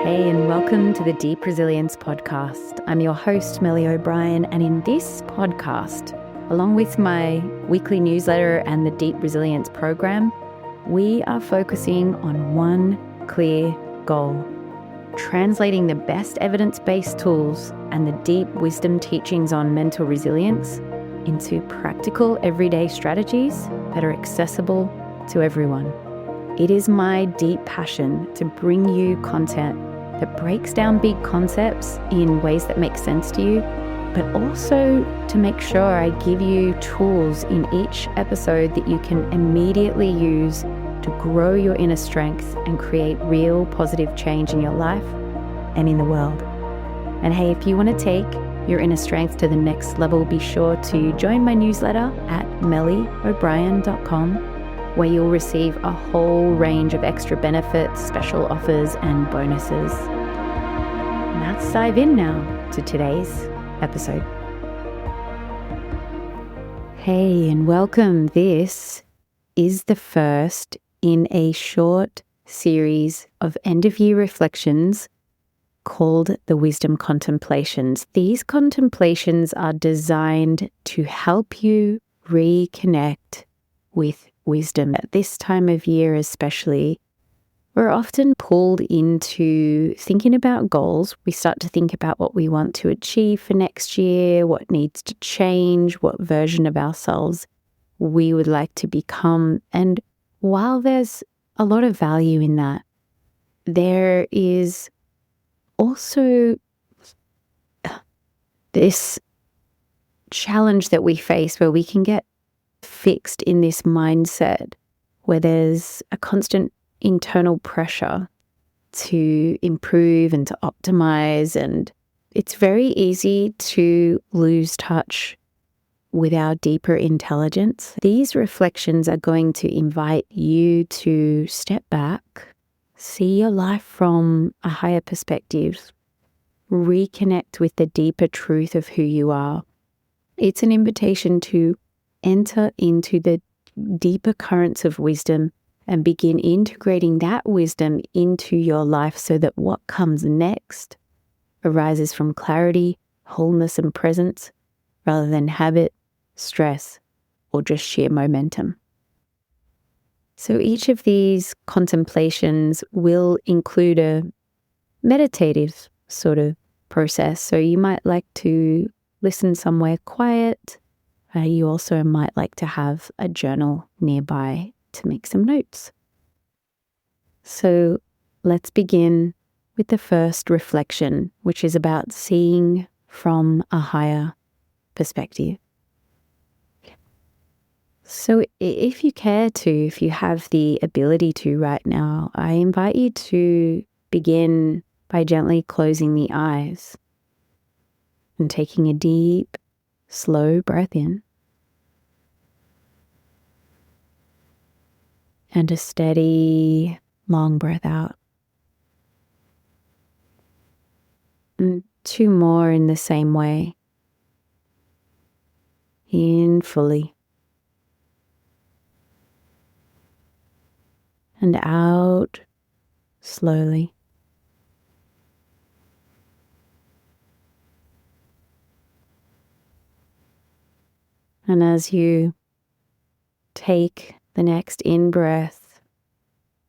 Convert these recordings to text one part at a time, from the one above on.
Hey, and welcome to the Deep Resilience Podcast. I'm your host, Melly O'Brien, and in this podcast, along with my weekly newsletter and the Deep Resilience program, we are focusing on one clear goal: translating the best evidence-based tools and the deep wisdom teachings on mental resilience into practical everyday strategies that are accessible to everyone. It is my deep passion to bring you content that breaks down big concepts in ways that make sense to you, but also to make sure I give you tools in each episode that you can immediately use to grow your inner strength and create real positive change in your life and in the world. And hey, if you want to take your inner strength to the next level, be sure to join my newsletter at mellyobrien.com, where you'll receive a whole range of extra benefits, special offers, and bonuses. Let's dive in now to today's episode. Hey, and welcome. This is the first in a short series of end-of-year reflections called the Wisdom Contemplations. These contemplations are designed to help you reconnect with wisdom. At this time of year especially, we're often pulled into thinking about goals. We start to think about what we want to achieve for next year, what needs to change, what version of ourselves we would like to become. And while there's a lot of value in that, there is also this challenge that we face where we can get fixed in this mindset where there's a constant internal pressure to improve and to optimize, and it's very easy to lose touch with our deeper intelligence. These reflections are going to invite you to step back, see your life from a higher perspective, reconnect with the deeper truth of who you are. It's an invitation to enter into the deeper currents of wisdom and begin integrating that wisdom into your life so that what comes next arises from clarity, wholeness, and presence rather than habit, stress, or just sheer momentum. So each of these contemplations will include a meditative sort of process. So you might like to listen somewhere quiet. You also might like to have a journal nearby to make some notes. So let's begin with the first reflection, which is about seeing from a higher perspective. So if you care to, if you have the ability to right now, I invite you to begin by gently closing the eyes and taking a deep, slow breath in and a steady, long breath out. And two more in the same way. In fully and out slowly. And as you take the next in-breath,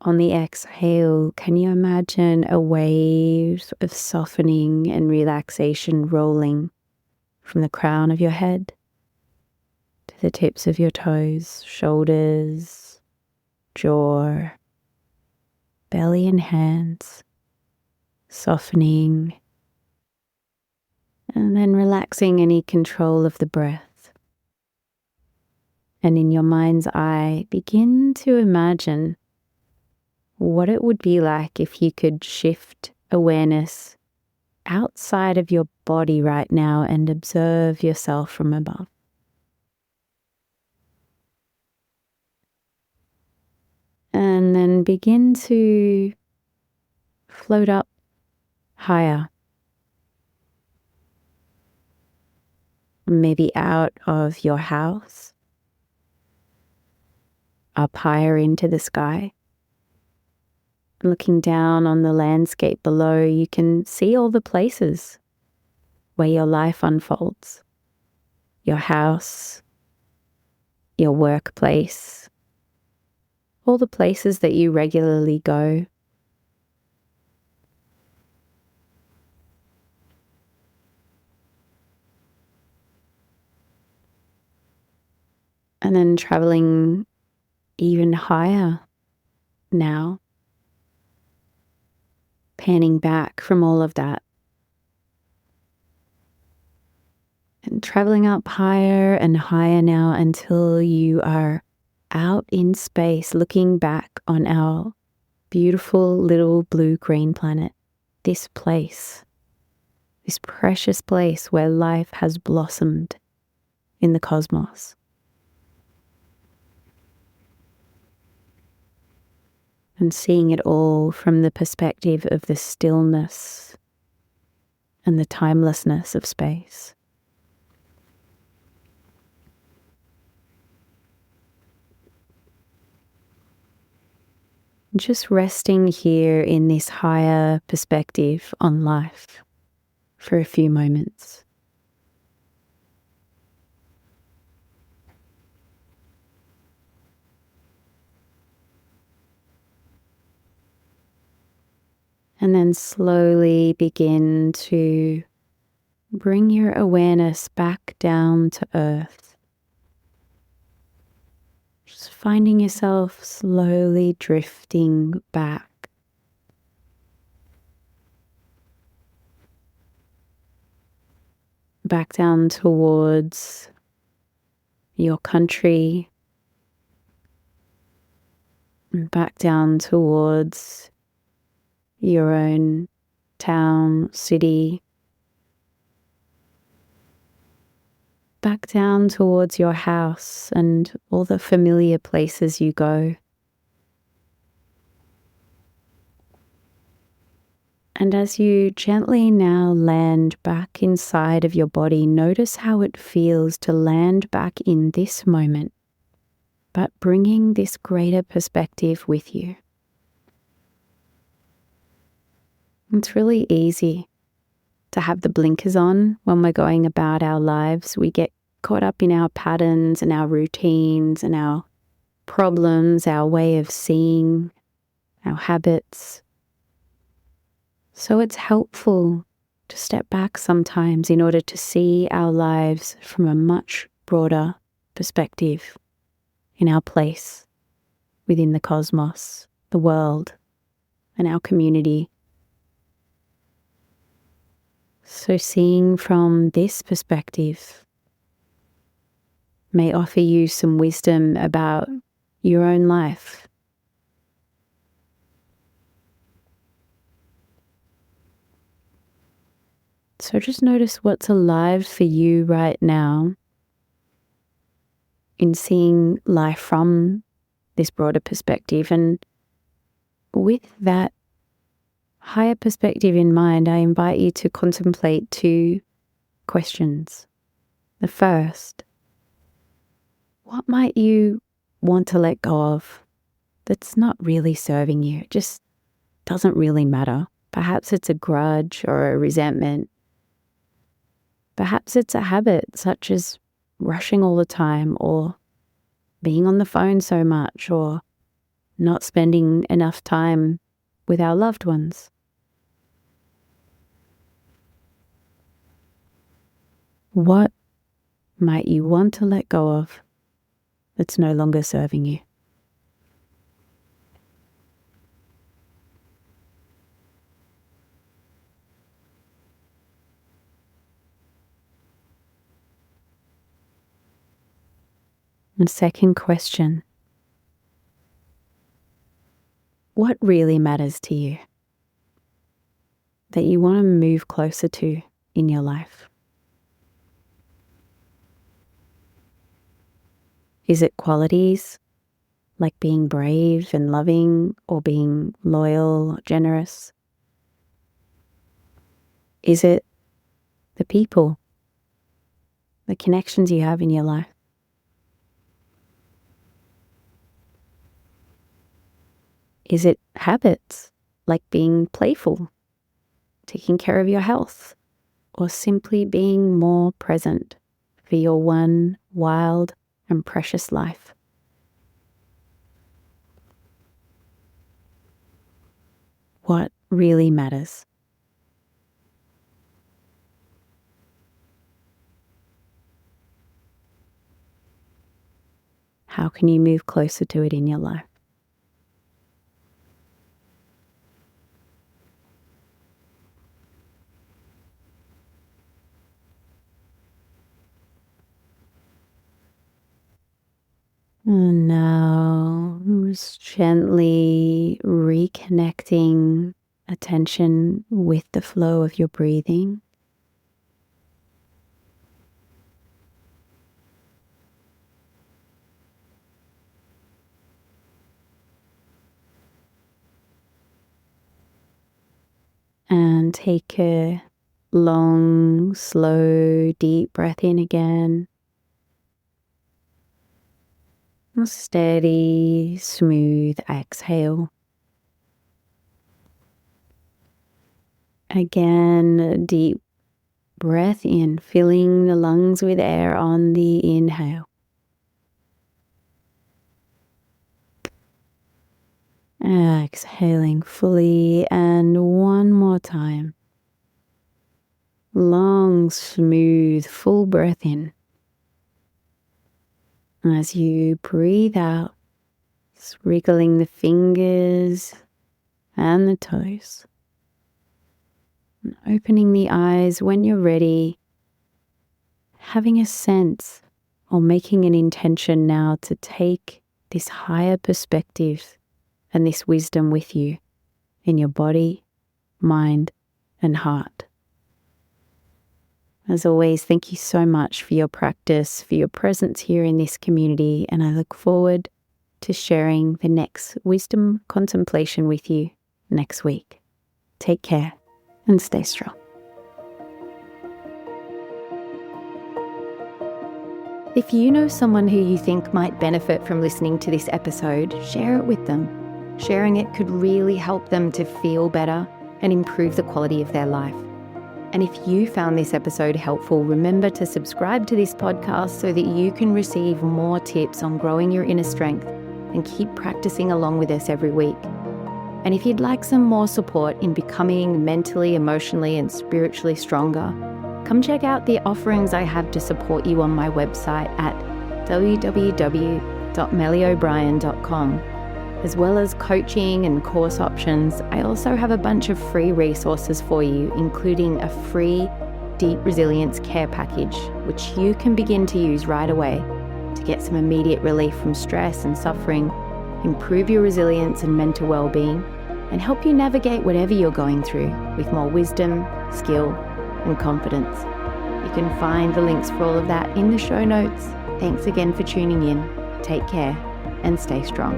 on the exhale, can you imagine a wave of softening and relaxation rolling from the crown of your head to the tips of your toes, shoulders, jaw, belly and hands, softening, and then relaxing any control of the breath. And in your mind's eye, begin to imagine what it would be like if you could shift awareness outside of your body right now and observe yourself from above. And then begin to float up higher. Maybe out of your house, up higher into the sky. Looking down on the landscape below, you can see all the places where your life unfolds. Your house, your workplace, all the places that you regularly go. And then traveling even higher now, panning back from all of that. And traveling up higher and higher now until you are out in space, looking back on our beautiful little blue-green planet. This place, this precious place where life has blossomed in the cosmos. And seeing it all from the perspective of the stillness and the timelessness of space. Just resting here in this higher perspective on life for a few moments. And then slowly begin to bring your awareness back down to earth. Just finding yourself slowly drifting back. Back down towards your country. Back down towards your own town, city. Back down towards your house and all the familiar places you go. And as you gently now land back inside of your body, notice how it feels to land back in this moment, but bringing this greater perspective with you. It's really easy to have the blinkers on when we're going about our lives. We get caught up in our patterns and our routines and our problems, our way of seeing, our habits. So it's helpful to step back sometimes in order to see our lives from a much broader perspective in our place within the cosmos, the world, and our community. So seeing from this perspective may offer you some wisdom about your own life. So just notice what's alive for you right now in seeing life from this broader perspective. And with that higher perspective in mind, I invite you to contemplate 2 questions. The first, what might you want to let go of that's not really serving you? It just doesn't really matter. Perhaps it's a grudge or a resentment. Perhaps it's a habit such as rushing all the time, or being on the phone so much, or not spending enough time with our loved ones. What might you want to let go of that's no longer serving you? And second question, what really matters to you that you want to move closer to in your life? Is it qualities like being brave and loving, or being loyal or generous? Is it the people, the connections you have in your life? Is it habits like being playful, taking care of your health, or simply being more present for your one wild and precious life. What really matters? How can you move closer to it in your life? And now, just gently reconnecting attention with the flow of your breathing. And take a long, slow, deep breath in again. A steady, smooth exhale. Again, a deep breath in, filling the lungs with air on the inhale. Exhaling fully, and one more time. Long, smooth, full breath in. As you breathe out, just wriggling the fingers and the toes. And opening the eyes when you're ready, having a sense or making an intention now to take this higher perspective and this wisdom with you in your body, mind, and heart. As always, thank you so much for your practice, for your presence here in this community, and I look forward to sharing the next wisdom contemplation with you next week. Take care and stay strong. If you know someone who you think might benefit from listening to this episode, share it with them. Sharing it could really help them to feel better and improve the quality of their life. And if you found this episode helpful, remember to subscribe to this podcast so that you can receive more tips on growing your inner strength and keep practicing along with us every week. And if you'd like some more support in becoming mentally, emotionally, and spiritually stronger, come check out the offerings I have to support you on my website at www.mellyobrien.com. As well as coaching and course options, I also have a bunch of free resources for you, including a free Deep Resilience Care Package, which you can begin to use right away to get some immediate relief from stress and suffering, improve your resilience and mental well-being, and help you navigate whatever you're going through with more wisdom, skill, and confidence. You can find the links for all of that in the show notes. Thanks again for tuning in. Take care and stay strong.